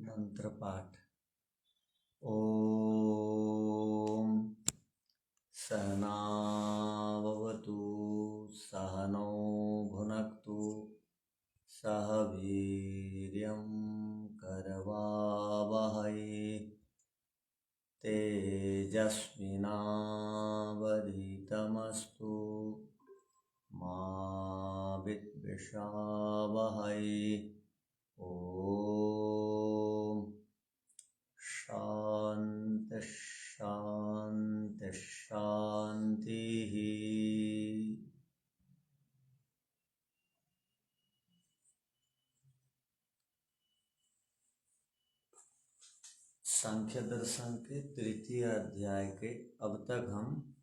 मंत्र पाठ। ओम सहनाववतु सहनौ भुनक्तु सह वीर्यं करवावहै तेजस्विनावधीतमस्तु मा विद्विषावहै। ओम शांति शांति शांति। सांख्य दर्शन के तृतीय अध्याय के अब तक हम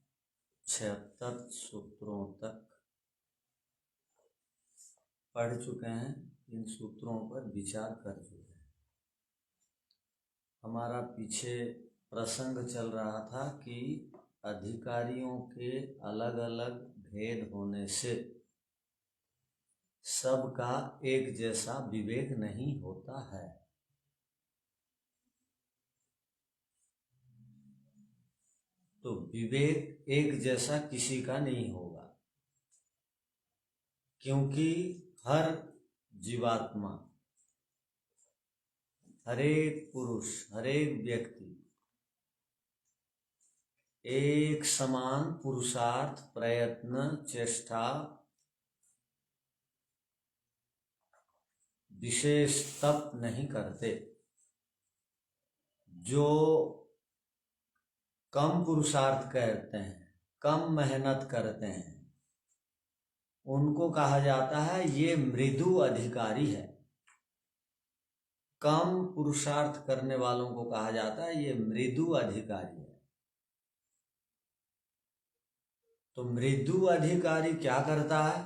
76 सूत्रों तक पढ़ चुके हैं। इन सूत्रों पर विचार कर चुके हैं। हमारा पीछे प्रसंग चल रहा था कि अधिकारियों के अलग अलग भेद होने से सबका एक जैसा विवेक नहीं होता है। तो विवेक एक जैसा किसी का नहीं होगा, क्योंकि हर जीवात्मा, हरेक पुरुष, हरेक व्यक्ति एक समान पुरुषार्थ, प्रयत्न, चेष्टा, विशेष तप नहीं करते। जो कम पुरुषार्थ करते हैं, कम मेहनत करते हैं, उनको कहा जाता है ये मृदु अधिकारी है। कम पुरुषार्थ करने वालों को कहा जाता है ये मृदु अधिकारी है। तो मृदु अधिकारी क्या करता है?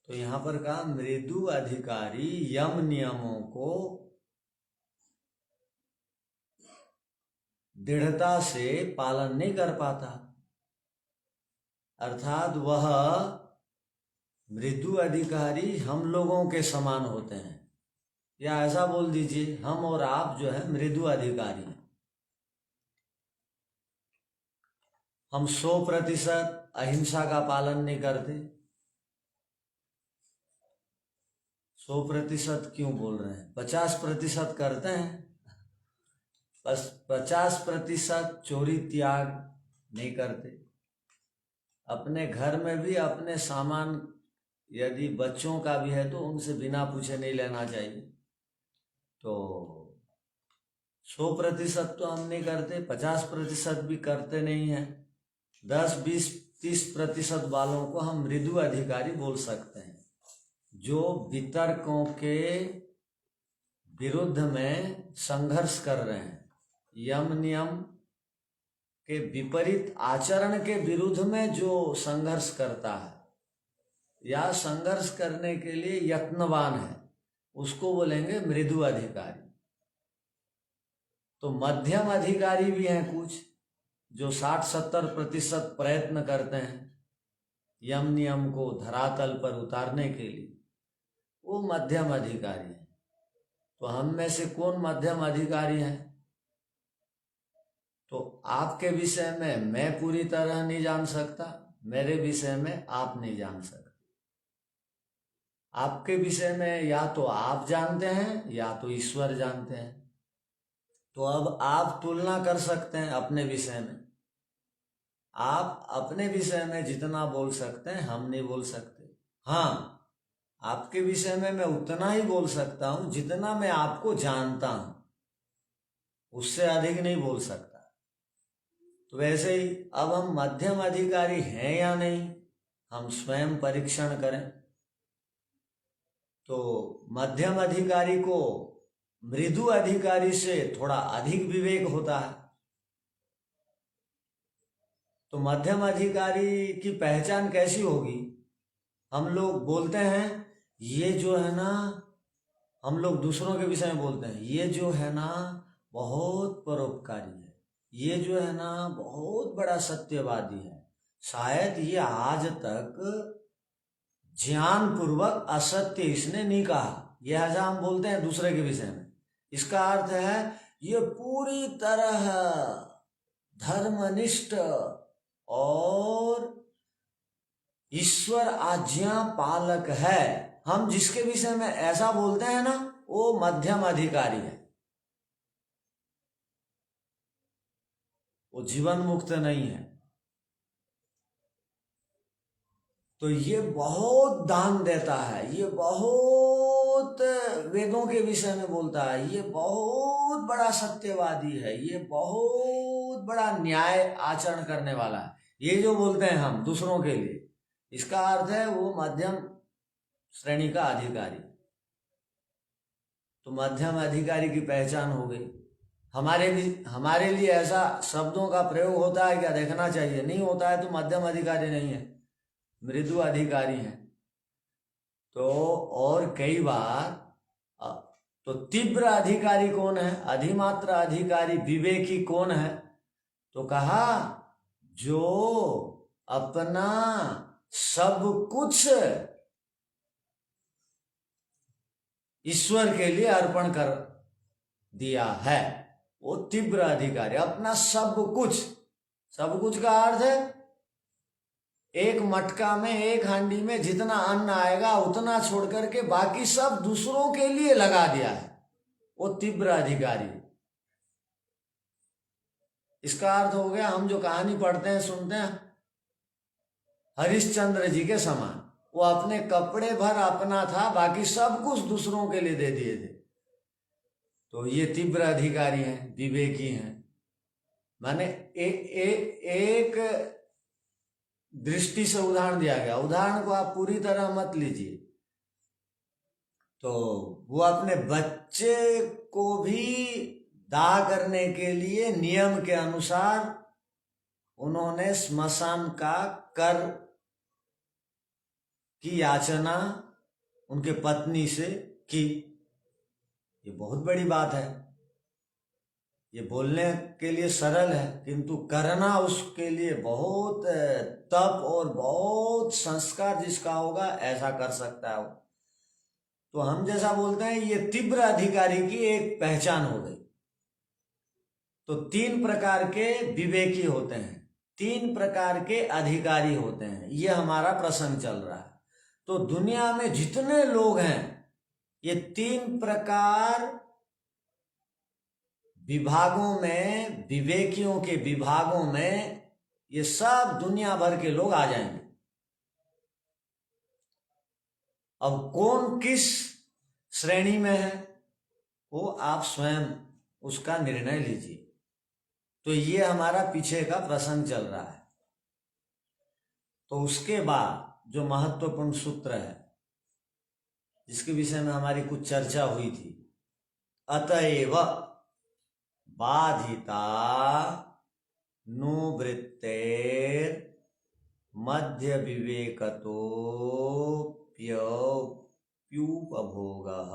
तो यहां पर कहा मृदु अधिकारी यम नियमों को दृढ़ता से पालन नहीं कर पाता, अर्थात वह मृदु अधिकारी हम लोगों के समान होते हैं, या ऐसा बोल दीजिए हम और आप जो है मृदु अधिकारी हैं। हम 100% अहिंसा का पालन नहीं करते। 100% क्यों बोल रहे हैं? 50% करते हैं, बस 50% चोरी त्याग नहीं करते। अपने घर में भी अपने सामान यदि बच्चों का भी है तो उनसे बिना पूछे नहीं लेना चाहिए। तो 100% तो हम नहीं करते, 50% भी करते नहीं हैं। 10, 20, 30% वालों को हम मृदु अधिकारी बोल सकते हैं, जो वितर्कों के विरुद्ध में संघर्ष कर रहे हैं, यम नियम के विपरीत आचरण के विरुद्ध में जो संघर्ष करता है या संघर्ष करने के लिए यत्नवान है, उसको बोलेंगे मृदु अधिकारी। तो मध्यम अधिकारी भी हैं कुछ जो 60-70% प्रयत्न करते हैं यम नियम को धरातल पर उतारने के लिए, वो मध्यम अधिकारी हैं। तो हम में से कौन मध्यम अधिकारी है? तो आपके विषय में मैं पूरी तरह नहीं जान सकता, मेरे विषय में आप नहीं जान सकते। आपके विषय में या तो आप जानते हैं या तो ईश्वर जानते हैं। तो अब आप तुलना कर सकते हैं अपने विषय में। आप अपने विषय में जितना बोल सकते हैं हम नहीं बोल सकते। हाँ, आपके विषय में मैं उतना ही बोल सकता हूं जितना मैं आपको जानता हूं, उससे अधिक नहीं बोल सकता। तो वैसे ही अब हम मध्यम अधिकारी हैं या नहीं, हम स्वयं परीक्षण करें। तो मध्यम अधिकारी को मृदु अधिकारी से थोड़ा अधिक विवेक होता है। तो मध्यम अधिकारी की पहचान कैसी होगी? हम लोग बोलते हैं ये जो है ना, हम लोग दूसरों के विषय में बोलते हैं ये जो है ना बहुत परोपकारी है, ये जो है ना बहुत बड़ा सत्यवादी है, शायद ये आज तक ज्ञान पूर्वक असत्य इसने नहीं कहा, ये हजा हम बोलते हैं दूसरे के विषय में। इसका अर्थ है ये पूरी तरह धर्मनिष्ठ और ईश्वर आज्ञा पालक है। हम जिसके विषय में ऐसा बोलते हैं ना, वो मध्यम अधिकारी है, वो जीवन मुक्त नहीं है। तो ये बहुत दान देता है, ये बहुत वेदों के विषय में बोलता है, ये बहुत बड़ा सत्यवादी है, ये बहुत बड़ा न्याय आचरण करने वाला है। ये जो बोलते हैं हम दूसरों के लिए, इसका अर्थ है वो मध्यम श्रेणी का अधिकारी। तो मध्यम अधिकारी की पहचान हो गई। हमारे लिए ऐसा शब्दों का प्रयोग होता है क्या? देखना चाहिए। नहीं होता है तो मध्यम अधिकारी नहीं है, मृदु अधिकारी हैं। तो और कई बार तो तीव्र अधिकारी कौन है? अधिमात्र अधिकारी विवेकी कौन है? तो कहा जो अपना सब कुछ ईश्वर के लिए अर्पण कर दिया है, वो तीव्र अधिकारी। अपना सब कुछ का अर्थ है एक मटका में, एक हांडी में जितना अन्न आएगा उतना छोड़ करके बाकी सब दूसरों के लिए लगा दिया है, वो तीव्र अधिकारी। इसका अर्थ हो गया, हम जो कहानी पढ़ते हैं सुनते हैं, हरिश्चंद्र जी के समान। वो अपने कपड़े भर अपना था, बाकी सब कुछ दूसरों के लिए दे दिए थे। तो ये तीव्र अधिकारी हैं, विवेकी हैं। माने एक दृष्टि से उदाहरण दिया गया, उदाहरण को आप पूरी तरह मत लीजिए। तो वो अपने बच्चे को भी दाह करने के लिए नियम के अनुसार उन्होंने श्मशान का कर की याचना उनके पत्नी से की। ये बहुत बड़ी बात है। ये बोलने के लिए सरल है, किंतु करना उसके लिए बहुत तप और बहुत संस्कार जिसका होगा ऐसा कर सकता है वो। तो हम जैसा बोलते हैं, ये तीव्र अधिकारी की एक पहचान हो गई। तो 3 प्रकार के विवेकी होते हैं, 3 प्रकार के अधिकारी होते हैं। ये हमारा प्रसंग चल रहा है। तो दुनिया में जितने लोग हैं, ये 3 प्रकार विभागों में, विवेकियों के विभागों में, ये सब दुनिया भर के लोग आ जाएंगे। अब कौन किस श्रेणी में है वो आप स्वयं उसका निर्णय लीजिए। तो ये हमारा पीछे का प्रसंग चल रहा है। तो उसके बाद जो महत्वपूर्ण सूत्र है, जिसके विषय में हमारी कुछ चर्चा हुई थी, अतएव बाधिता नुवृत्तेर मध्य विवेकतो प्युपभोगः।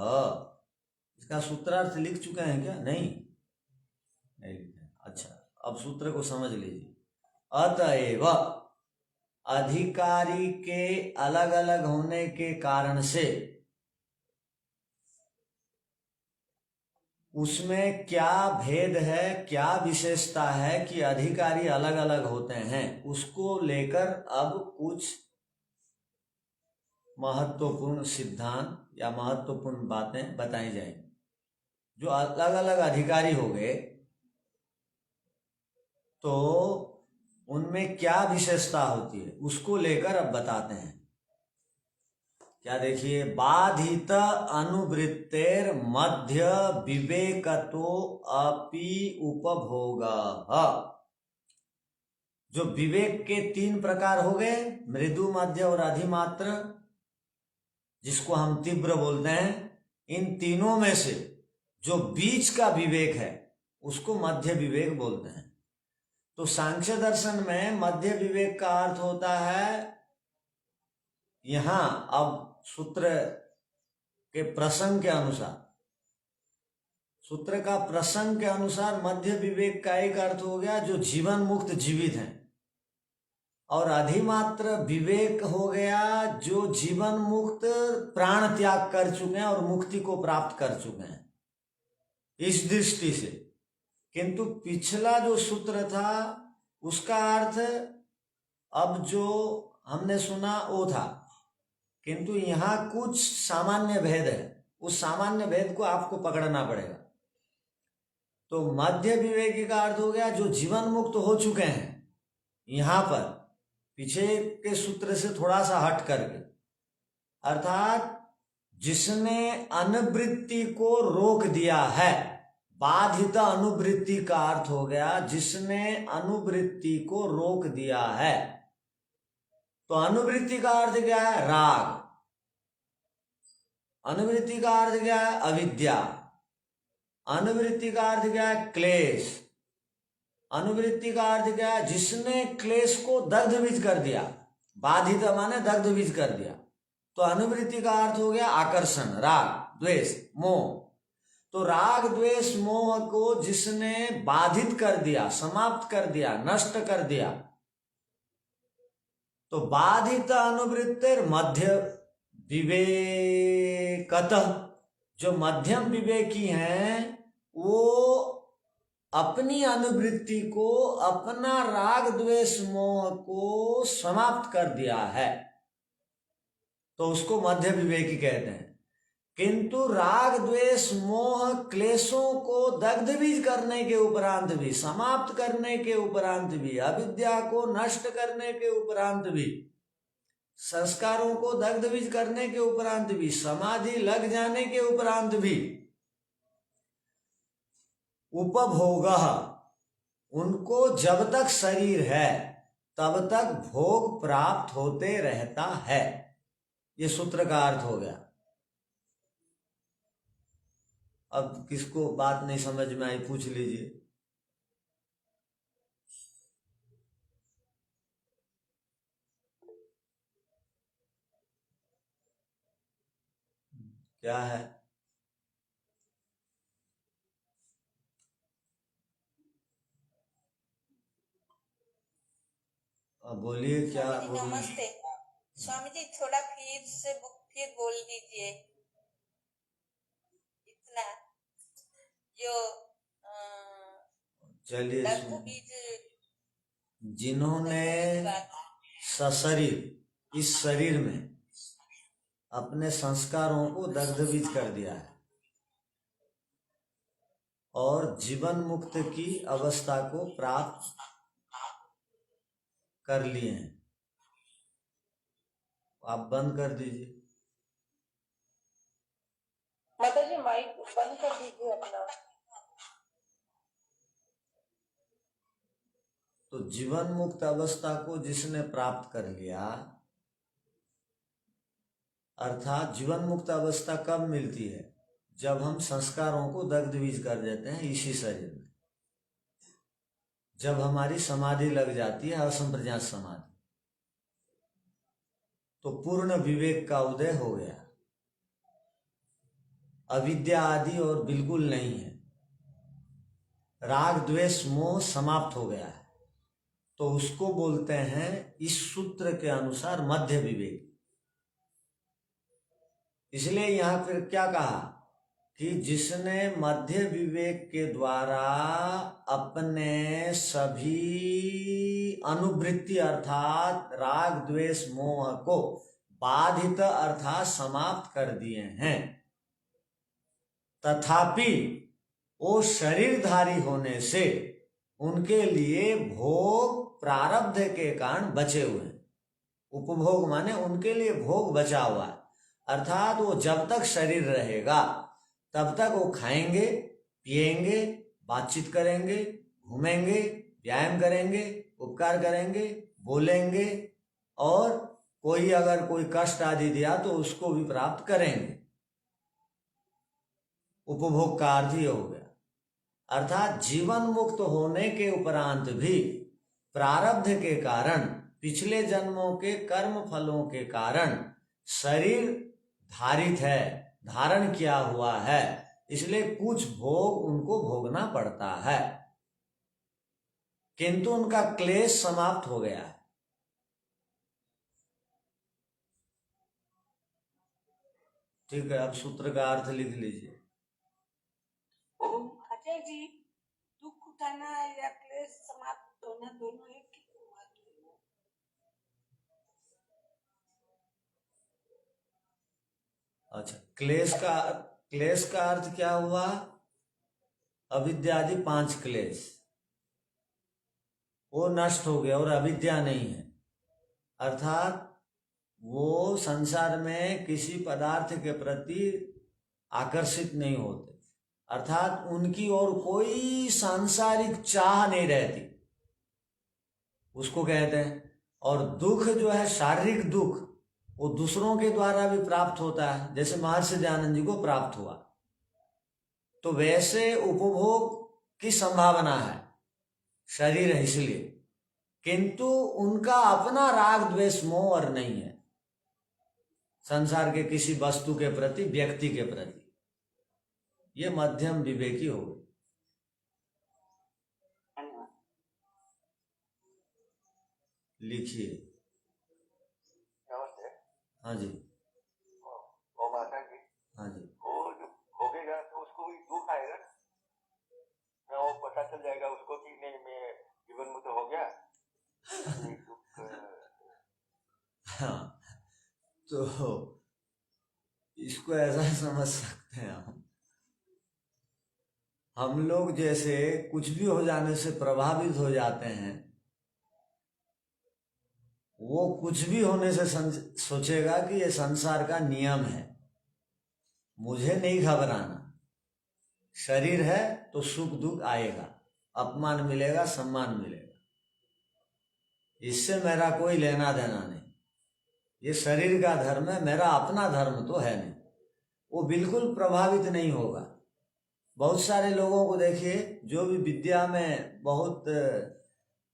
इसका सूत्रार्थ लिख चुके हैं क्या? नहीं लिखे। अच्छा, अब सूत्र को समझ लीजिए। अतएव, अधिकारी के अलग अलग होने के कारण से उसमें क्या भेद है, क्या विशेषता है कि अधिकारी अलग अलग होते हैं, उसको लेकर अब कुछ महत्वपूर्ण सिद्धांत या महत्वपूर्ण बातें बताई जाएंगी। जो अलग अलग अधिकारी हो गए तो उनमें क्या विशेषता होती है, उसको लेकर अब बताते हैं। क्या देखिए, बाधित अनुवृत्तेर मध्य विवेकतो अपि उपभोगः। जो विवेक के 3 प्रकार हो गए, मृदु, मध्य और अधिमात्र, जिसको हम तीव्र बोलते हैं, इन तीनों में से जो बीच का विवेक है उसको मध्य विवेक बोलते हैं। तो सांख्य दर्शन में मध्य विवेक का अर्थ होता है, यहां अब सूत्र के प्रसंग के अनुसार, सूत्र का प्रसंग के अनुसार मध्य विवेक का एक अर्थ हो गया जो जीवन मुक्त जीवित हैं। और अधिमात्र विवेक हो गया जो जीवन मुक्त प्राण त्याग कर चुके हैं और मुक्ति को प्राप्त कर चुके हैं, इस दृष्टि से। किंतु पिछला जो सूत्र था उसका अर्थ अब जो हमने सुना वो था, किंतु यहाँ कुछ सामान्य भेद है, उस सामान्य भेद को आपको पकड़ना पड़ेगा। तो मध्य विवेकी का अर्थ हो गया जो जीवन मुक्त हो चुके हैं, यहाँ पर पीछे के सूत्र से थोड़ा सा हट करके, अर्थात जिसने अनुवृत्ति को रोक दिया है। बाधित अनुवृत्ति का अर्थ हो गया जिसने अनुवृत्ति को रोक दिया है। तो अनुवृत्ति का अर्थ क्या है? राग। अनुवृत्ति का अर्थ क्या है? अविद्या। अनुवृत्ति का अर्थ क्या है? क्लेश। अनुवृत्ति का अर्थ क्या है? जिसने क्लेश को दग्धबीज कर दिया। बाधित माने दग्धबीज कर दिया। तो अनुवृत्ति का अर्थ हो गया आकर्षण, राग, द्वेष, मोह। तो राग, द्वेष, मोह को जिसने बाधित कर दिया, समाप्त कर दिया, नष्ट कर दिया, तो बाधित अनुवृत्तिर मध्य विवेकतः, जो मध्यम विवेकी हैं वो अपनी अनुवृत्ति को, अपना राग द्वेष मोह को समाप्त कर दिया है, तो उसको मध्य विवेकी कहते हैं। किंतु राग द्वेष मोह क्लेशों को दग्धबीज करने के उपरांत भी, समाप्त करने के उपरांत भी, अविद्या को नष्ट करने के उपरांत भी, संस्कारों को दग्धबीज करने के उपरांत भी, समाधि लग जाने के उपरांत भी उपभोग, उनको जब तक शरीर है तब तक भोग प्राप्त होते रहता है। ये सूत्र का अर्थ हो गया। अब किसको बात नहीं समझ में आई पूछ लीजिए। क्या है? बोलिए, क्या बोलिए? नमस्ते स्वामी जी, थोड़ा फिर से फिर बोल दीजिए। इतना जो चलिए, दग्धबीज, जिन्होंने सशरीर, इस शरीर में अपने संस्कारों को दग्धबीज कर दिया है और जीवन मुक्त की अवस्था को प्राप्त कर लिए हैं, आप बंद कर दीजिए। माता जी माइक बंद कर दीजिए अपना। तो जीवन मुक्त अवस्था को जिसने प्राप्त कर लिया, अर्थात जीवन मुक्त अवस्था कब मिलती है? जब हम संस्कारों को दग्धबीज कर देते हैं इसी शरीर में, जब हमारी समाधि लग जाती है, असंप्रज्ञात समाधि, तो पूर्ण विवेक का उदय हो गया, अविद्या आदि और बिल्कुल नहीं है, राग द्वेष मोह समाप्त हो गया है, तो उसको बोलते हैं इस सूत्र के अनुसार मध्य विवेक। इसलिए यहां फिर क्या कहा कि जिसने मध्य विवेक के द्वारा अपने सभी अनुवृत्ति अर्थात राग द्वेष मोह को बाधित अर्थात समाप्त कर दिए हैं, तथापि वो शरीरधारी होने से उनके लिए भोग प्रारब्ध के कारण बचे हुए हैं। उपभोग माने उनके लिए भोग बचा हुआ है, अर्थात वो जब तक शरीर रहेगा तब तक वो खाएंगे, पिएंगे, बातचीत करेंगे, घूमेंगे, व्यायाम करेंगे, उपकार करेंगे, बोलेंगे, और कोई अगर कोई कष्ट आदि दिया तो उसको भी प्राप्त करेंगे। उपभोग का अर्थ ये हो गया। अर्थात जीवन मुक्त होने के उपरांत भी प्रारब्ध के कारण, पिछले जन्मों के कर्म फलों के कारण शरीर धारित है, धारण किया हुआ है, इसलिए कुछ भोग उनको भोगना पड़ता है, किंतु उनका क्लेश समाप्त हो गया है। ठीक है, अब सूत्र का अर्थ लिख लीजिए। अजय जी, दुख उठाना या क्लेश समाप्त होना दोनों एक ही बात है। अच्छा, क्लेश का अर्थ क्या हुआ? अविद्यादि 5 क्लेश, वो नष्ट हो गया और अविद्या नहीं है। अर्थात वो संसार में किसी पदार्थ के प्रति आकर्षित नहीं होते, अर्थात उनकी ओर कोई सांसारिक चाह नहीं रहती, उसको कहते हैं। और दुख जो है, शारीरिक दुख, वो दूसरों के द्वारा भी प्राप्त होता है, जैसे महर्षि दयानंद जी को प्राप्त हुआ। तो वैसे उपभोग की संभावना है, शरीर है इसलिए, किंतु उनका अपना राग द्वेष मोह और नहीं है संसार के किसी वस्तु के प्रति, व्यक्ति के प्रति। ये मध्यम विवेकी हो गए। लिखिए। नमस्ते। हाँ जी। ओ माता जी। हाँ जी। वो जो भोगेगा तो उसको भी दुख आएगा ना, वो पता चल जाएगा उसको कि नहीं मैं जीवन मुक्त हो गया। हाँ, तो इसको ऐसा समझ सकते हैं हम लोग जैसे कुछ भी हो जाने से प्रभावित हो जाते हैं, वो कुछ भी होने से सोचेगा कि ये संसार का नियम है, मुझे नहीं घबराना। शरीर है तो सुख दुख आएगा, अपमान मिलेगा, सम्मान मिलेगा, इससे मेरा कोई लेना देना नहीं। ये शरीर का धर्म है, मेरा अपना धर्म तो है नहीं। वो बिल्कुल प्रभावित नहीं होगा। बहुत सारे लोगों को देखिए जो भी विद्या में बहुत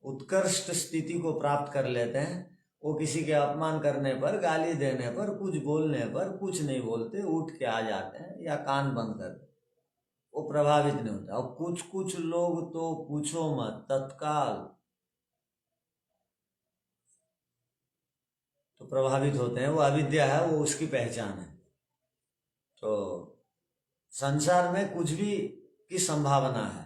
उत्कृष्ट स्थिति को प्राप्त कर लेते हैं, वो किसी के अपमान करने पर, गाली देने पर, कुछ बोलने पर कुछ नहीं बोलते, उठ के आ जाते हैं या कान बंद कर देते, वो प्रभावित नहीं होता। और कुछ कुछ लोग तो पूछो मत, तत्काल तो प्रभावित होते हैं। वो अविद्या है, वो उसकी पहचान है। तो संसार में कुछ भी की संभावना है,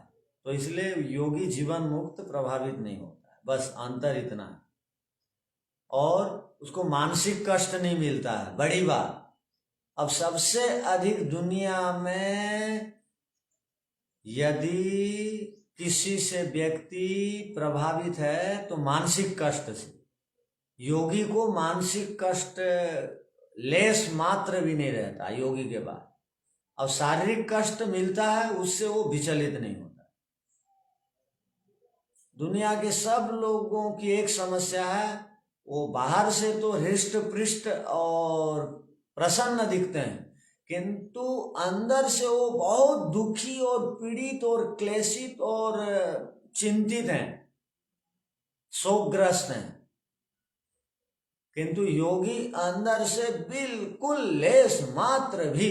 तो इसलिए योगी जीवन मुक्त प्रभावित नहीं होता है, बस अंतर इतना है। और उसको मानसिक कष्ट नहीं मिलता है, बड़ी बात। अब सबसे अधिक दुनिया में यदि किसी से व्यक्ति प्रभावित है तो मानसिक कष्ट से। योगी को मानसिक कष्ट लेस मात्र भी नहीं रहता योगी के बाद। अब शारीरिक कष्ट मिलता है, उससे वो विचलित नहीं होता। दुनिया के सब लोगों की एक समस्या है, वो बाहर से तो हृष्ट पृष्ठ और प्रसन्न दिखते हैं, किंतु अंदर से वो बहुत दुखी और पीड़ित और क्लेशित और चिंतित हैं, शोकग्रस्त हैं। किंतु योगी अंदर से बिल्कुल लेस मात्र भी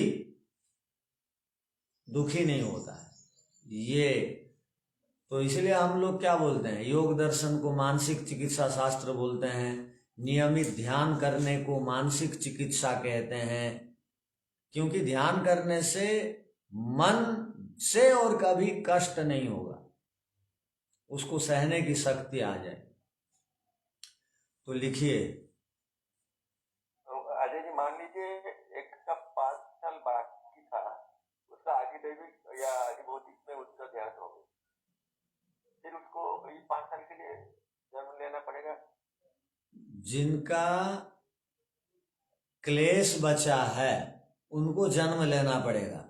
दुखी नहीं होता है। ये तो इसलिए हम लोग क्या बोलते हैं, योग दर्शन को मानसिक चिकित्सा शास्त्र बोलते हैं, नियमित ध्यान करने को मानसिक चिकित्सा कहते हैं, क्योंकि ध्यान करने से मन से और कभी कष्ट नहीं होगा, उसको सहने की शक्ति आ जाए। तो लिखिए। अजय जी, मान लीजिए एक का 5 साल बाकी था, उसका आधिदैविक या अधिभौतिक में उसका ध्यान हो गया, फिर उसको 5 साल के लिए जन्म लेना पड़ेगा। जिनका क्लेश बचा है उनको जन्म लेना पड़ेगा।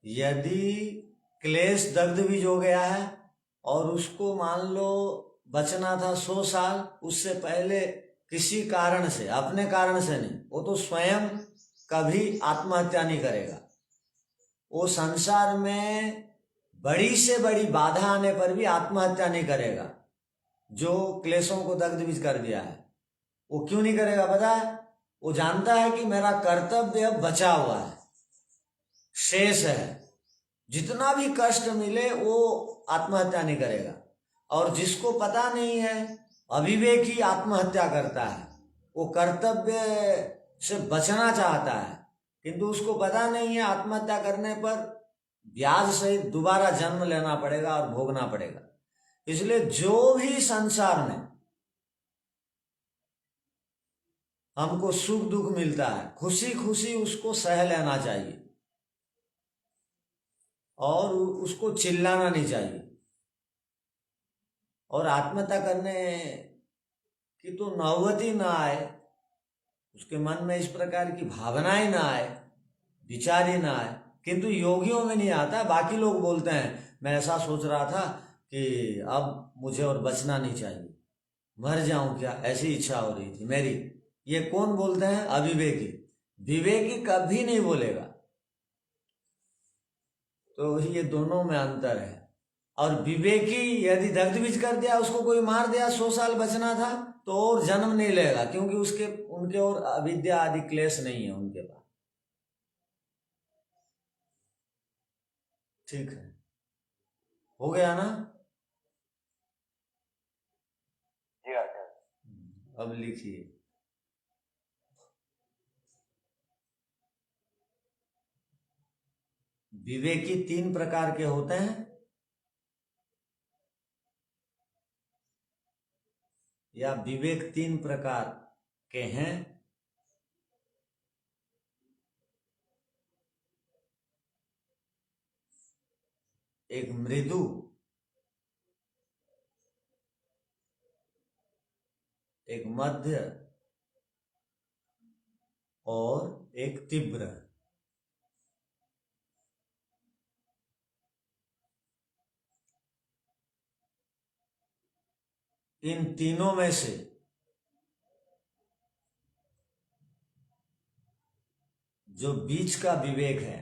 यदि क्लेश दग्ध बीज हो गया है और उसको मान लो बचना था 100 साल, उससे पहले किसी कारण से, अपने कारण से नहीं, वो तो स्वयं कभी आत्महत्या नहीं करेगा। वो संसार में बड़ी से बड़ी बाधा आने पर भी आत्महत्या नहीं करेगा। जो क्लेशों को दग्ध बीज कर दिया है, वो क्यों नहीं करेगा पता है? वो जानता है कि मेरा कर्तव्य अब बचा हुआ है, शेष है, जितना भी कष्ट मिले वो आत्महत्या नहीं करेगा। और जिसको पता नहीं है, अविवेकी आत्महत्या करता है, वो कर्तव्य से बचना चाहता है, किंतु उसको पता नहीं है आत्महत्या करने पर ब्याज सहित दोबारा जन्म लेना पड़ेगा और भोगना पड़ेगा। इसलिए जो भी संसार में हमको सुख दुख मिलता है, खुशी खुशी उसको सह लेना चाहिए और उसको चिल्लाना नहीं चाहिए। और आत्महत्या करने की तो नौबत ही ना आए, उसके मन में इस प्रकार की भावनाएं ना आए, विचार ही ना आए। किंतु योगियों में नहीं आता। बाकी लोग बोलते हैं मैं ऐसा सोच रहा था कि अब मुझे और बचना नहीं चाहिए, मर जाऊं क्या, ऐसी इच्छा हो रही थी मेरी। ये कौन बोलते हैं? अविवेकी। विवेकी कभी नहीं बोलेगा। तो ये दोनों में अंतर है। और विवेकी यदि दग्धबीज कर दिया, उसको कोई मार दिया, 100 साल बचना था, तो और जन्म नहीं लेगा, क्योंकि उनके और अविद्या आदि क्लेश नहीं है उनके पास। ठीक है, हो गया ना? जी आचार्य। अब लिखिए। विवेकी 3 प्रकार के होते हैं, या विवेक 3 प्रकार के हैं। एक मृदु, एक मध्य और एक तीव्र। इन तीनों में से जो बीच का विवेक है,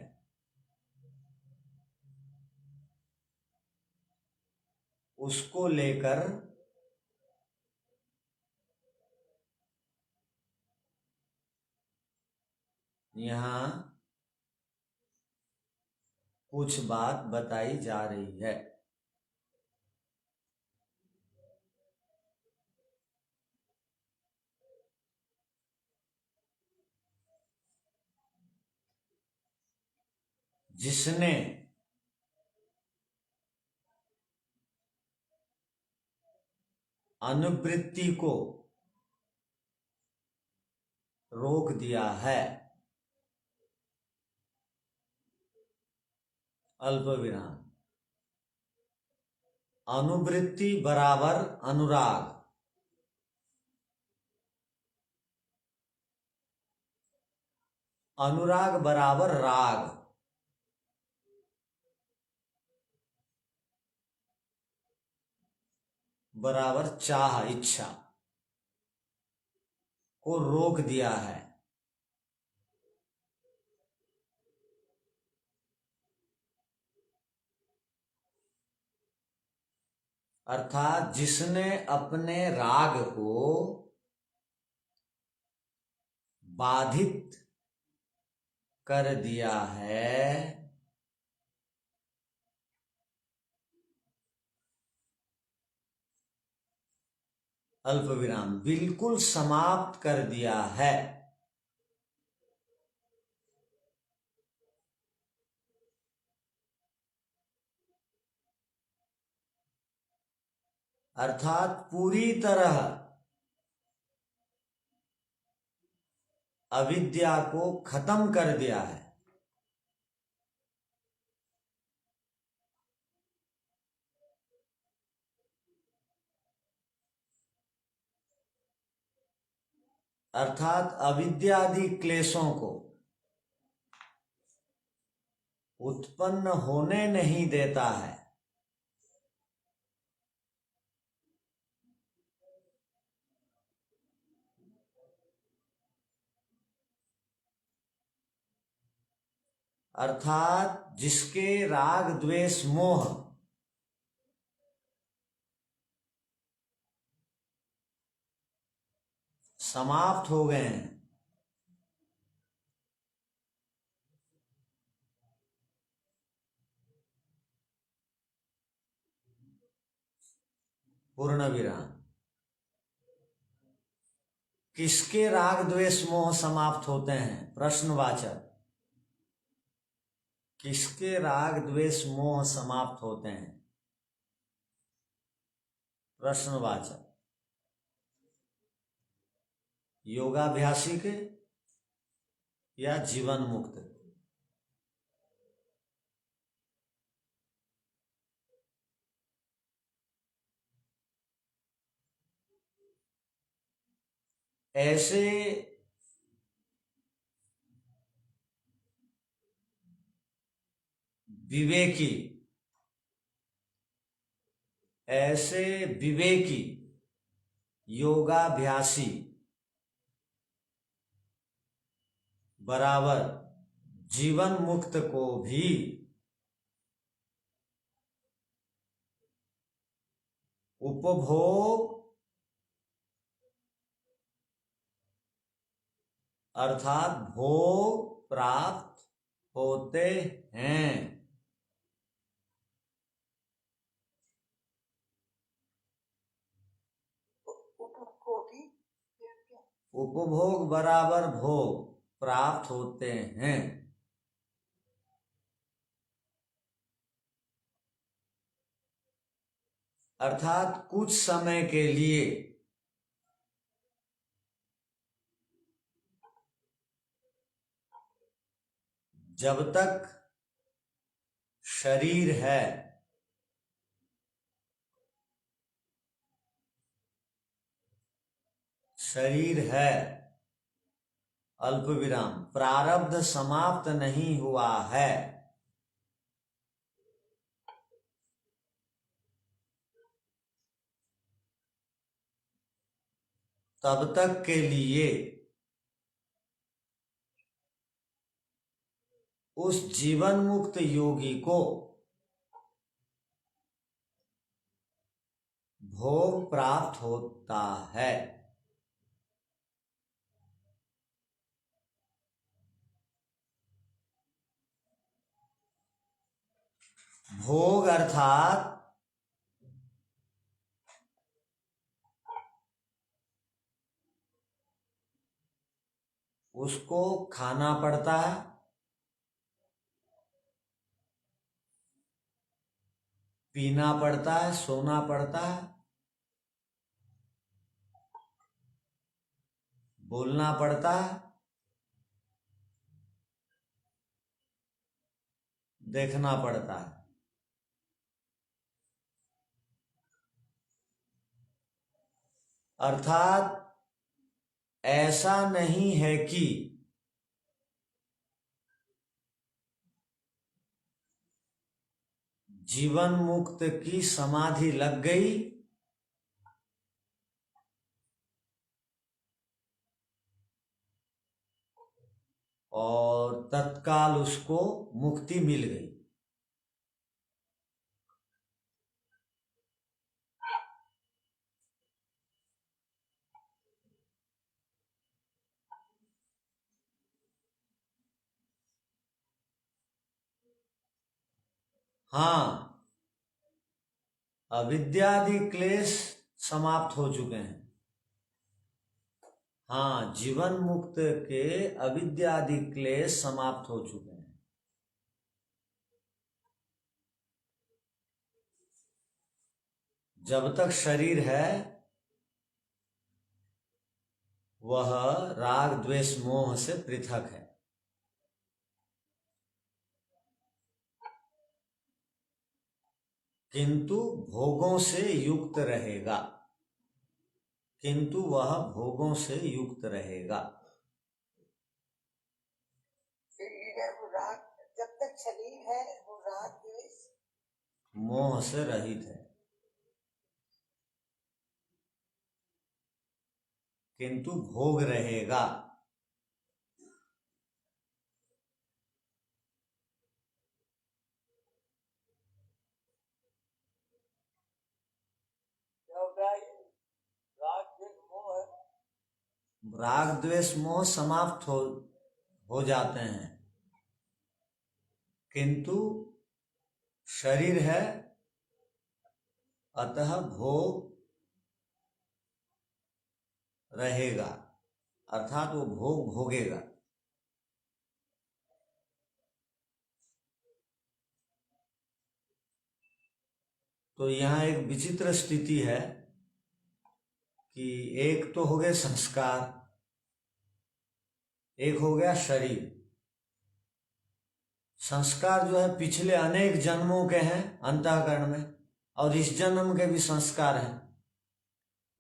उसको लेकर यहां कुछ बात बताई जा रही है। जिसने अनुवृत्ति को रोक दिया है, अल्प विराम, अनुवृत्ति बराबर अनुराग, अनुराग बराबर राग, बराबर चाह, इच्छा को रोक दिया है। अर्थात जिसने अपने राग को बाधित कर दिया है, अल्प विराम, बिल्कुल समाप्त कर दिया है। अर्थात पूरी तरह अविद्या को खत्म कर दिया है। अर्थात अविद्यादि क्लेशों को उत्पन्न होने नहीं देता है। अर्थात जिसके राग द्वेष मोह समाप्त हो गए हैं, पूर्ण विराम। किसके राग द्वेष मोह समाप्त होते हैं? प्रश्नवाचक। किसके राग द्वेष मोह समाप्त होते हैं? प्रश्नवाचक। योगाभ्यासी के या जीवन मुक्त? ऐसे विवेकी योगाभ्यासी बराबर जीवन मुक्त को भी उपभोग अर्थात भोग प्राप्त होते हैं। उपभोग बराबर भोग प्राप्त होते हैं। अर्थात कुछ समय के लिए जब तक शरीर है, अल्प विराम, प्रारब्ध समाप्त नहीं हुआ है, तब तक के लिए उस जीवन मुक्त योगी को भोग प्राप्त होता है। भोग अर्थात उसको खाना पड़ता है, पीना पड़ता है, सोना पड़ता है, बोलना पड़ता है, देखना पड़ता है। अर्थात ऐसा नहीं है कि जीवन मुक्त की समाधि लग गई और तत्काल उसको मुक्ति मिल गई। हाँ, अविद्यादि क्लेश समाप्त हो चुके हैं। हाँ, जीवन मुक्त के अविद्यादि क्लेश समाप्त हो चुके हैं। जब तक शरीर है वह राग द्वेष मोह से पृथक है। किंतु भोगों से युक्त रहेगा, शरीर है वो राग, जब तक शरीर है वो राग द्वेष मोह से रहित है। किंतु भोग रहेगा। राग द्वेष मोह समाप्त हो जाते हैं, किंतु शरीर है, अतः भोग रहेगा, अर्थात वो भोग भोगेगा। तो यहाँ एक विचित्र स्थिति है कि एक तो हो गए संस्कार, एक हो गया शरीर। संस्कार जो है पिछले अनेक जन्मों के हैं अंतःकरण में, और इस जन्म के भी संस्कार हैं,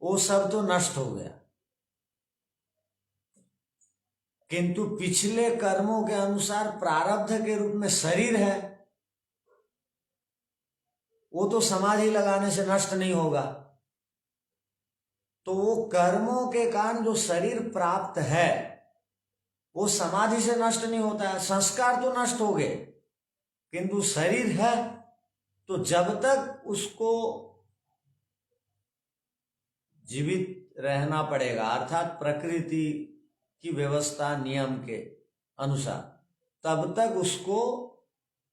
वो सब तो नष्ट हो गया। किंतु पिछले कर्मों के अनुसार प्रारब्ध के रूप में शरीर है, वो तो समाधि लगाने से नष्ट नहीं होगा। तो वो कर्मों के कारण जो शरीर प्राप्त है वो समाधि से नष्ट नहीं होता है। संस्कार तो नष्ट हो गए, किंतु शरीर है, तो जब तक उसको जीवित रहना पड़ेगा, अर्थात प्रकृति की व्यवस्था नियम के अनुसार, तब तक उसको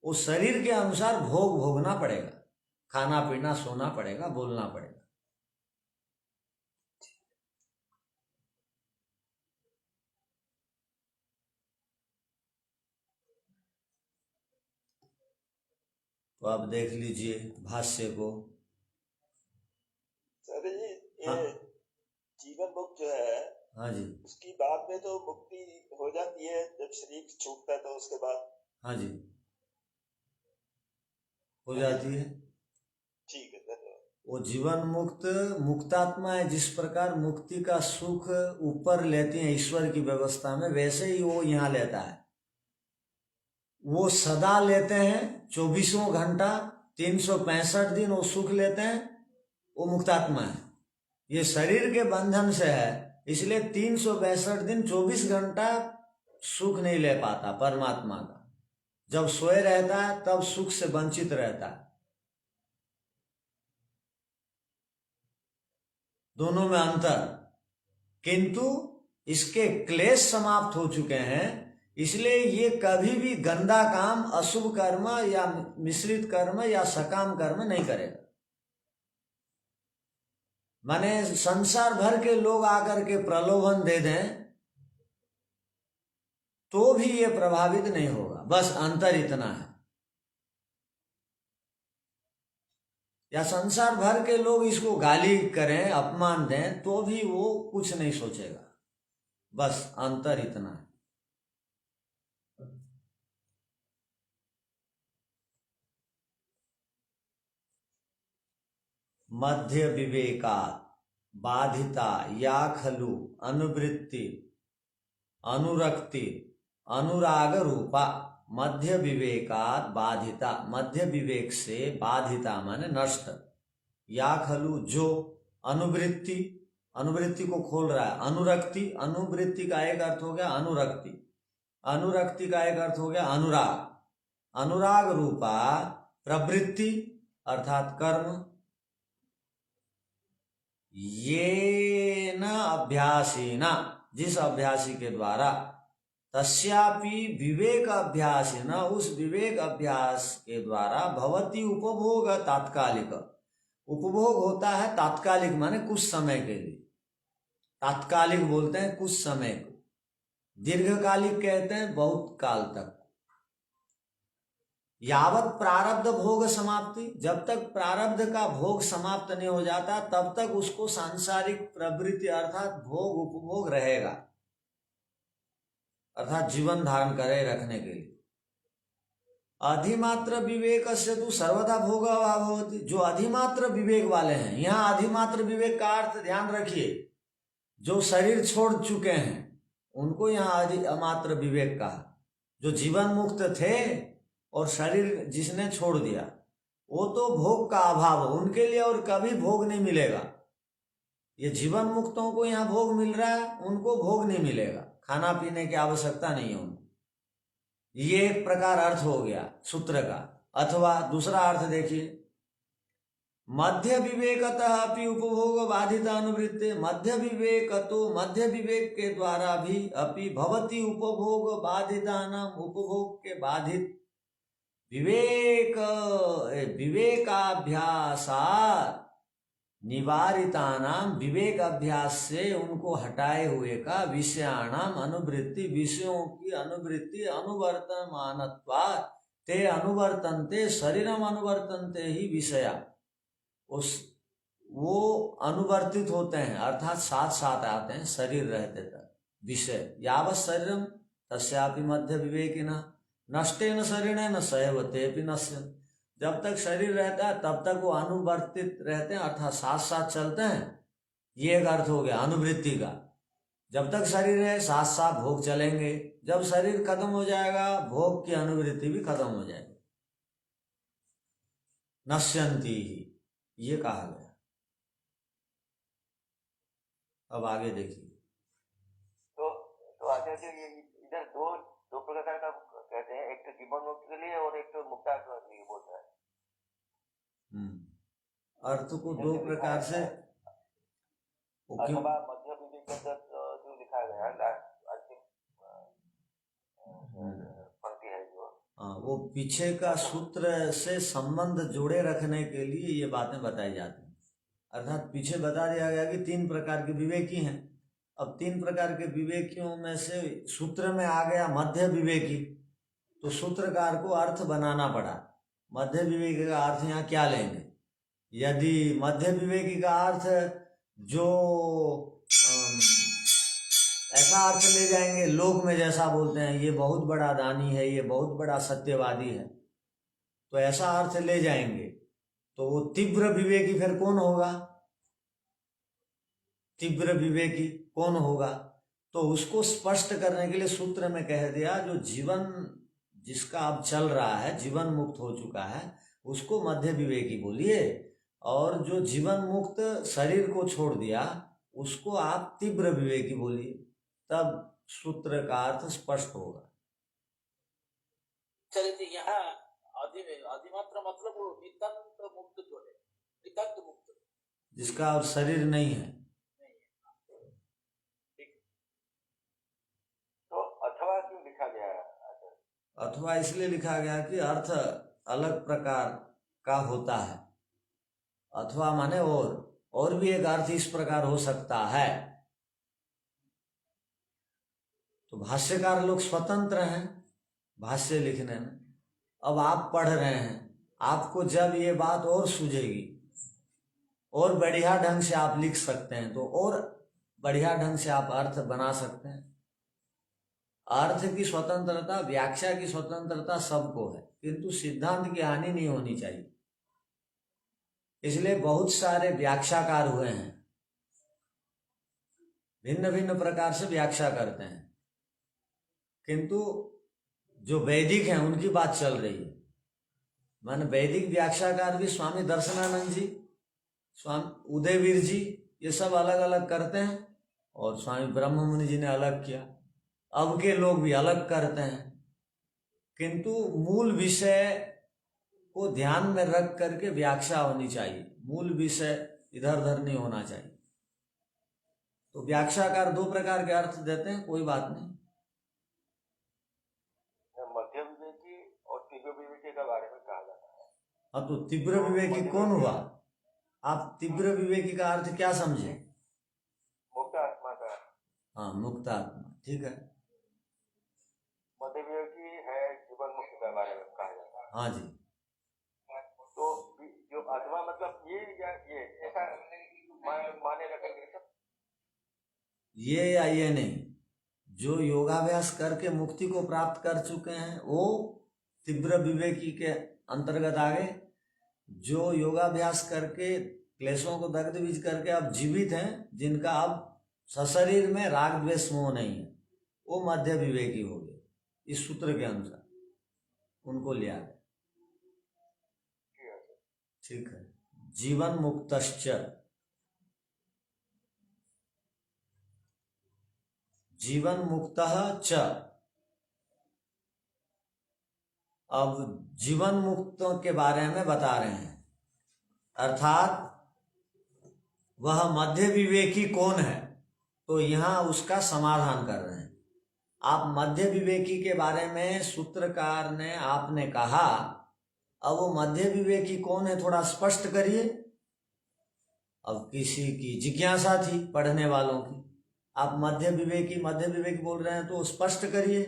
उस शरीर के अनुसार भोग भोगना पड़ेगा, खाना पीना सोना पड़ेगा, बोलना पड़ेगा। तो आप देख लीजिए भाष्य को। सर ये हाँ जीवन मुक्त जो है, हाँ जी, उसकी बाद में तो मुक्ति हो जाती है जब शरीर छूटता है, तो उसके बाद। हाँ जी, हो जाती है। ठीक है, धन्यवाद। वो जीवन मुक्त मुक्तात्मा है। जिस प्रकार मुक्ति का सुख ऊपर लेते हैं ईश्वर की व्यवस्था में, वैसे ही वो यहाँ लेता है। वो सदा लेते हैं, 24 घंटा 365 दिन वो सुख लेते हैं, वो मुक्तात्मा है। ये शरीर के बंधन से है, इसलिए 362 दिन 24 घंटा सुख नहीं ले पाता परमात्मा का। जब सोए रहता है तब सुख से वंचित रहता है। दोनों में अंतर। किंतु इसके क्लेश समाप्त हो चुके हैं, इसलिए ये कभी भी गंदा काम, अशुभ कर्म या मिश्रित कर्म या सकाम कर्म नहीं करेगा। माने संसार भर के लोग आकर के प्रलोभन दे दें तो भी ये प्रभावित नहीं होगा। बस अंतर इतना है। या संसार भर के लोग इसको गाली करें, अपमान दें, तो भी वो कुछ नहीं सोचेगा। बस अंतर इतना है। मध्य विवेका बाधिता या खलु अनुवृत्ति अनुरक्ति अनुराग रूपा। मध्य विवेका बाधिता, मध्य विवेक से बाधिता माने नष्ट। या खलु जो, अनुवृत्ति, अनुवृत्ति को खोल रहा है। अनुरक्ति, अनुवृत्ति का एक अर्थ हो गया अनुरक्ति, अनुरक्ति का एक अर्थ हो गया अनुराग। अनुराग रूपा प्रवृत्ति अर्थात कर्म। ये न अभ्यासीना, जिस अभ्यासी के द्वारा, तस्यापि विवेक अभ्यासेन, उस विवेक अभ्यास के द्वारा, भवति उपभोग तात्कालिक, उपभोग होता है तात्कालिक माने कुछ समय के लिए। तात्कालिक बोलते हैं कुछ समय को, दीर्घकालिक कहते हैं बहुत काल तक। यावत प्रारब्ध भोग समाप्ति, जब तक प्रारब्ध का भोग समाप्त नहीं हो जाता तब तक उसको सांसारिक प्रवृत्ति अर्थात भोग उपभोग रहेगा, अर्थात जीवन धारण करे रखने के लिए। अधिमात्र विवेक से तो सर्वदा भोग अभाव होती। जो अधिमात्र विवेक वाले हैं, यहाँ अधिमात्र विवेक का अर्थ ध्यान रखिए, जो शरीर छोड़ चुके हैं उनको यहाँ अधिमात्र विवेक कहा। जो जीवन मुक्त थे और शरीर जिसने छोड़ दिया, वो तो भोग का अभाव, उनके लिए और कभी भोग नहीं मिलेगा। ये जीवन मुक्तों को यहाँ भोग मिल रहा है, उनको भोग नहीं मिलेगा, खाना पीने की आवश्यकता नहीं है उनको। ये एक प्रकार अर्थ हो गया सूत्र का। अथवा दूसरा अर्थ देखिए, मध्य विवेकतः अपि उपभोग बाधित अनुवृत्ति। मध्य विवेक तो मध्य विवेक के द्वारा भी अपि भवति उपभोग बाधितानाम, उपभोग के बाधित विवेक विवेकाभ्यासात् निवारितानाम, विवेक अभ्यास से उनको हटाए हुए का विषयाणाम अनुवृत्ति, विषयों की अनुवृत्ति अनुवर्तमानत्वात् ते अनुवर्तन्ते शरीरम अनुवर्तन्ते ही विषया। वो अनुवर्तित होते हैं, अर्थात साथ साथ आते हैं शरीर रहते तक। विषय यावत् शरीरम तस्यापि मध्य विवेकिना नष्टेन शरीरेण सैव तेऽपि नश्यन्। जब तक शरीर रहता है तब तक वो अनुवर्तित रहते हैं, अर्थात साथ साथ चलते हैं। ये एक अर्थ हो गया अनुवृत्ति का। जब तक शरीर है साथ साथ भोग चलेंगे, जब शरीर खत्म हो जाएगा भोग की अनुवृत्ति भी खत्म हो जाएगी। नश्यन्ति ही ये कहा गया। अब आगे देखिए। तो आचार्य जी ये इधर दो प्रकार का कहते हैं, एक तो जीवन मुक्त के लिए और एक तो मुक्तात्मा के लिए बोल रहा है। अर्थ को दो प्रकार से अथवा मध्य विवेक के अंदर जो लिखा गया अंतिम पंक्ति है जो, वो पीछे का सूत्र से संबंध जोड़े रखने के लिए ये बातें बताई जाती हैं। अर्थात पीछे बता दिया गया कि 3 प्रकार के विवेकी हैं। अब 3 प्रकार के विवेकियों में से सूत्र में आ गया मध्य विवेकी, तो सूत्रकार को अर्थ बनाना पड़ा। मध्य विवेकी का अर्थ यहाँ क्या लेंगे? यदि मध्य विवेकी का अर्थ जो ऐसा अर्थ ले जाएंगे, लोक में जैसा बोलते हैं ये बहुत बड़ा दानी है, ये बहुत बड़ा सत्यवादी है, तो ऐसा अर्थ ले जाएंगे तो वो तीव्र विवेकी फिर कौन होगा? तीव्र विवेकी कौन होगा? तो उसको स्पष्ट करने के लिए सूत्र में कह दिया जो जीवन जिसका अब चल रहा है, जीवन मुक्त हो चुका है, उसको मध्य विवेकी बोलिए, और जो जीवन मुक्त शरीर को छोड़ दिया उसको आप तीव्र विवेकी बोलिए, तब सूत्र का अर्थ स्पष्ट होगा। चलिए यहाँ अधिमात्र मतलब वो नितांत मुक्त जो है, नितांत मुक्त जिसका अब शरीर नहीं है। तो अथवा क्यों लिखा गया है? अथवा इसलिए लिखा गया कि अर्थ अलग प्रकार का होता है। अथवा माने और भी एक अर्थ इस प्रकार हो सकता है। तो भाष्यकार लोग स्वतंत्र हैं भाष्य लिखने में। अब आप पढ़ रहे हैं, आपको जब ये बात और सूझेगी और बढ़िया ढंग से आप लिख सकते हैं तो और बढ़िया ढंग से आप अर्थ बना सकते हैं। अर्थ की स्वतंत्रता, व्याख्या की स्वतंत्रता सबको है, किंतु सिद्धांत की हानि नहीं होनी चाहिए। इसलिए बहुत सारे व्याख्याकार हुए हैं, भिन्न भिन्न प्रकार से व्याख्या करते हैं, किंतु जो वैदिक हैं उनकी बात चल रही है। माने वैदिक व्याख्याकार भी स्वामी दर्शनानंद जी, स्वामी उदयवीर जी, ये सब अलग अलग करते हैं, और स्वामी ब्रह्म मुनि जी ने अलग किया। अब के लोग भी अलग करते हैं, किंतु मूल विषय को ध्यान में रख करके व्याख्या होनी चाहिए। मूल विषय इधर उधर नहीं होना चाहिए। तो व्याख्याकार 2 प्रकार के अर्थ देते हैं, कोई बात नहीं। मध्य विवेकी और तीव्र विवेकी के बारे में कहा जाता है। हाँ, तो तीव्र विवेकी कौन हुआ? आप तीव्र विवेकी का अर्थ क्या समझे? मुक्त आत्मा का। हाँ, मुक्त आत्मा, ठीक है। मध्य विवेकी है जीवन मुक्त के बारे में कहा जाता है। हाँ जी। तो जो अथवा मतलब ये या ये ऐसा माने रखेंगे सब? ये या ये नहीं, जो योगाभ्यास करके मुक्ति को प्राप्त कर चुके हैं वो तीव्र विवेकी के अंतर्गत आ गए। जो योगाभ्यास करके क्लेशों को दग्ध बीज करके अब जीवित हैं, जिनका अब सशरीर में राग द्वेष मोह नहीं है, वो मध्य विवेकी हो गए। इस सूत्र के अनुसार उनको लिया गया। ठीक है। जीवन मुक्तश्च, जीवन मुक्तः च। अब जीवन मुक्तों के बारे में बता रहे हैं, अर्थात वह मध्य विवेकी कौन है, तो यहाँ उसका समाधान कर रहे हैं। आप मध्य विवेकी के बारे में सूत्रकार ने आपने कहा, अब वो मध्य विवेकी कौन है थोड़ा स्पष्ट करिए। अब किसी की जिज्ञासा थी पढ़ने वालों की, आप मध्य विवेकी बोल रहे हैं तो स्पष्ट करिए।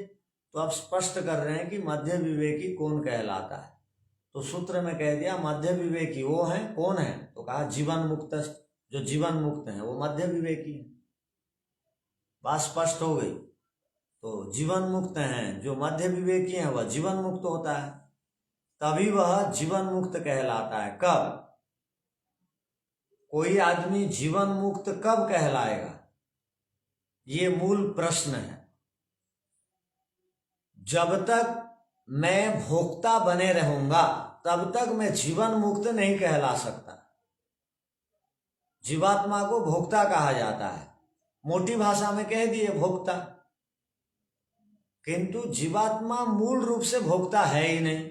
तो आप स्पष्ट कर रहे हैं कि मध्य विवेकी कौन कहलाता है। तो सूत्र में कह दिया मध्य विवेकी वो है, कौन है? तो कहा जीवन मुक्त, जो जीवन मुक्त है वो मध्य विवेकी है। बात स्पष्ट हो गई। तो जीवन मुक्त हैं जो मध्य विवेकी हैं वह जीवन मुक्त होता है, तभी वह जीवन मुक्त कहलाता है। कब? कोई आदमी जीवन मुक्त कब कहलाएगा, ये मूल प्रश्न है। जब तक मैं भोक्ता बने रहूंगा तब तक मैं जीवन मुक्त नहीं कहला सकता। जीवात्मा को भोक्ता कहा जाता है, मोटी भाषा में कह दिए भोक्ता, किंतु जीवात्मा मूल रूप से भोक्ता है ही नहीं।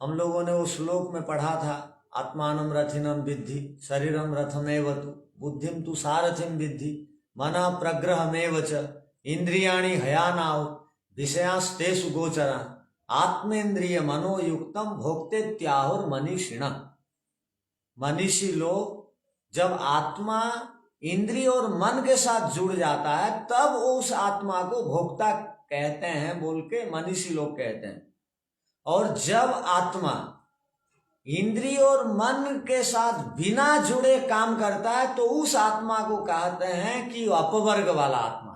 हम लोगों ने उस श्लोक में पढ़ा था, आत्मानम रथिनम विद्धि शरीरम रथमेव तु बुद्धिम तु सारथिम विद्धि मना प्रग्रहमेव च इंद्रियाणि हयानाव विषयास्तेषु गोचरा आत्मेन्द्रिय मनोयुक्तम भोक्तेत्याहुर मनीषिण। मनीषी लोग जब आत्मा इंद्रिय और मन के साथ जुड़ जाता है तब उस आत्मा को भोक्ता कहते हैं बोल के मनीषी लोग कहते हैं। और जब आत्मा इंद्रिय और मन के साथ बिना जुड़े काम करता है तो उस आत्मा को कहते हैं कि अपवर्ग वाला आत्मा है।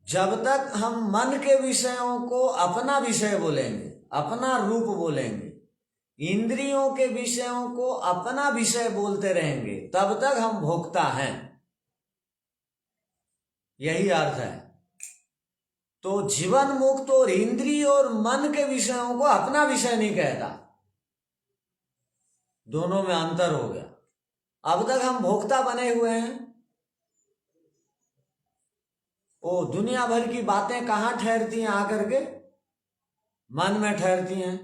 जब तक हम मन के विषयों को अपना विषय बोलेंगे, अपना रूप बोलेंगे, इंद्रियों के विषयों को अपना विषय बोलते रहेंगे, तब तक हम भोक्ता हैं। यही अर्थ है। तो जीवन मुक्त और इंद्रिय और मन के विषयों को अपना विषय नहीं कहता, दोनों में अंतर हो गया। अब तक हम भोक्ता बने हुए हैं। ओ दुनिया भर की बातें कहाँ ठहरती हैं आकर के? मन में ठहरती हैं।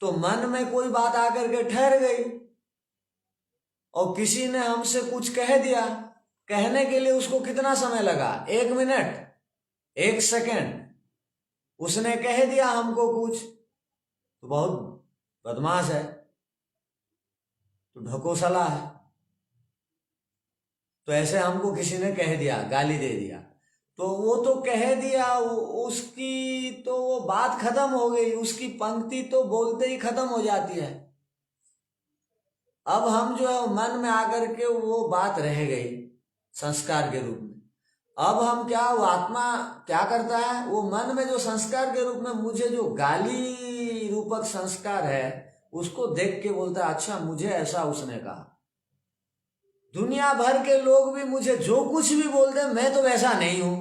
तो मन में कोई बात आकर के ठहर गई और किसी ने हमसे कुछ कह दिया, कहने के लिए उसको कितना समय लगा? 1 मिनट, 1 सेकेंड। उसने कह दिया हमको कुछ, तो बहुत बदमाश है, तो ढकोसला है। तो ऐसे हमको किसी ने कह दिया, गाली दे दिया, तो वो तो कह दिया, उसकी तो वो बात खत्म हो गई, उसकी पंक्ति तो बोलते ही खत्म हो जाती है। अब हम जो है मन में आकर के वो बात रह गई संस्कार के रूप में। अब हम क्या, वो आत्मा क्या करता है, वो मन में जो संस्कार के रूप में मुझे जो गाली रूपक संस्कार है उसको देख के बोलता है अच्छा मुझे ऐसा उसने कहा। दुनिया भर के लोग भी मुझे जो कुछ भी बोलते हैं मैं तो वैसा नहीं हूं।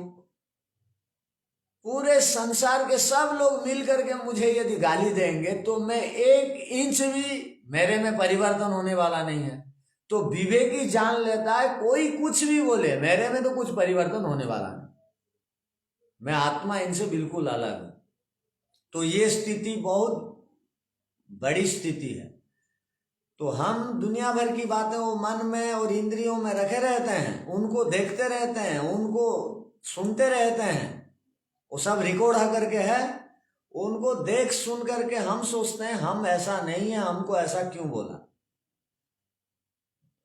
पूरे संसार के सब लोग मिल करके मुझे यदि गाली देंगे तो मैं 1 इंच भी मेरे में परिवर्तन होने वाला नहीं है। तो विवेकी जान लेता है कोई कुछ भी बोले मेरे में तो कुछ परिवर्तन होने वाला नहीं, मैं आत्मा इनसे बिल्कुल अलग हूं। तो ये स्थिति बहुत बड़ी स्थिति है। तो हम दुनिया भर की बातें वो मन में और इंद्रियों में रखे रहते हैं, उनको देखते रहते हैं, उनको सुनते रहते हैं, वो सब रिकॉर्ड होकर के है, उनको देख सुन करके हम सोचते हैं हम ऐसा नहीं है, हमको ऐसा क्यों बोला,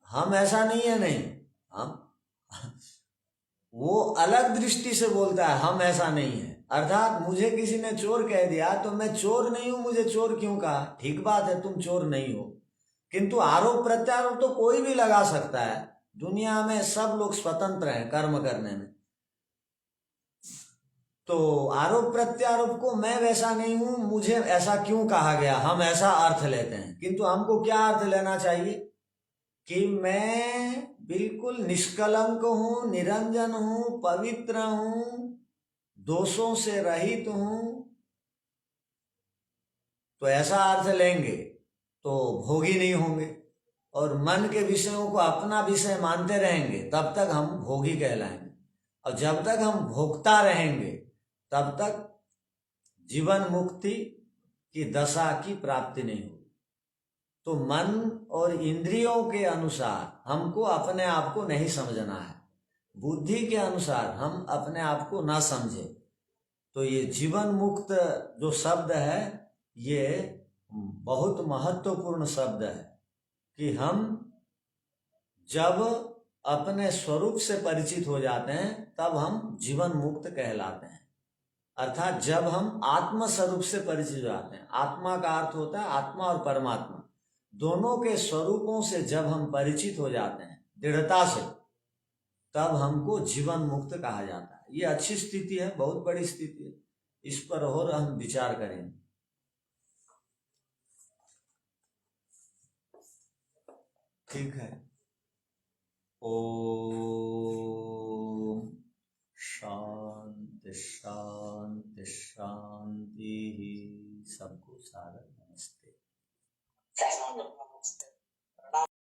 हम ऐसा नहीं है, नहीं हम वो अलग दृष्टि से बोलता है हम ऐसा नहीं है। अर्थात मुझे किसी ने चोर कह दिया तो मैं चोर नहीं हूं, मुझे चोर क्यों कहा? ठीक बात है तुम चोर नहीं हो, किंतु आरोप प्रत्यारोप तो कोई भी लगा सकता है। दुनिया में सब लोग स्वतंत्र हैं कर्म करने में। तो आरोप प्रत्यारोप को मैं वैसा नहीं हूं, मुझे ऐसा क्यों कहा गया, हम ऐसा अर्थ लेते हैं। किंतु हमको क्या अर्थ लेना चाहिए कि मैं बिल्कुल निष्कलंक हूं, निरंजन हूं, पवित्र हूं, दोषों से रहित हूं। तो ऐसा अर्थ लेंगे तो भोगी नहीं होंगे और मन के विषयों को अपना विषय मानते रहेंगे तब तक हम भोगी कहलाएंगे। और जब तक हम भोगता रहेंगे तब तक जीवन मुक्ति की दशा की प्राप्ति नहीं होगी। तो मन और इंद्रियों के अनुसार हमको अपने आप को नहीं समझना है, बुद्धि के अनुसार हम अपने आप को ना समझे। तो ये जीवन मुक्त जो शब्द है ये बहुत महत्वपूर्ण शब्द है कि हम जब अपने स्वरूप से परिचित हो जाते हैं तब हम जीवन मुक्त कहलाते हैं। अर्थात जब हम आत्म स्वरूप से परिचित हो जाते हैं, आत्मा का अर्थ होता है आत्मा और परमात्मा दोनों के स्वरूपों से जब हम परिचित हो जाते हैं दृढ़ता से, तब हमको जीवन मुक्त कहा जाता है। ये अच्छी स्थिति है, बहुत बड़ी स्थिति है, इस पर और हम विचार करेंगे। ठीक है। ओम शांति शांति शांति। सबको सादर नमस्ते।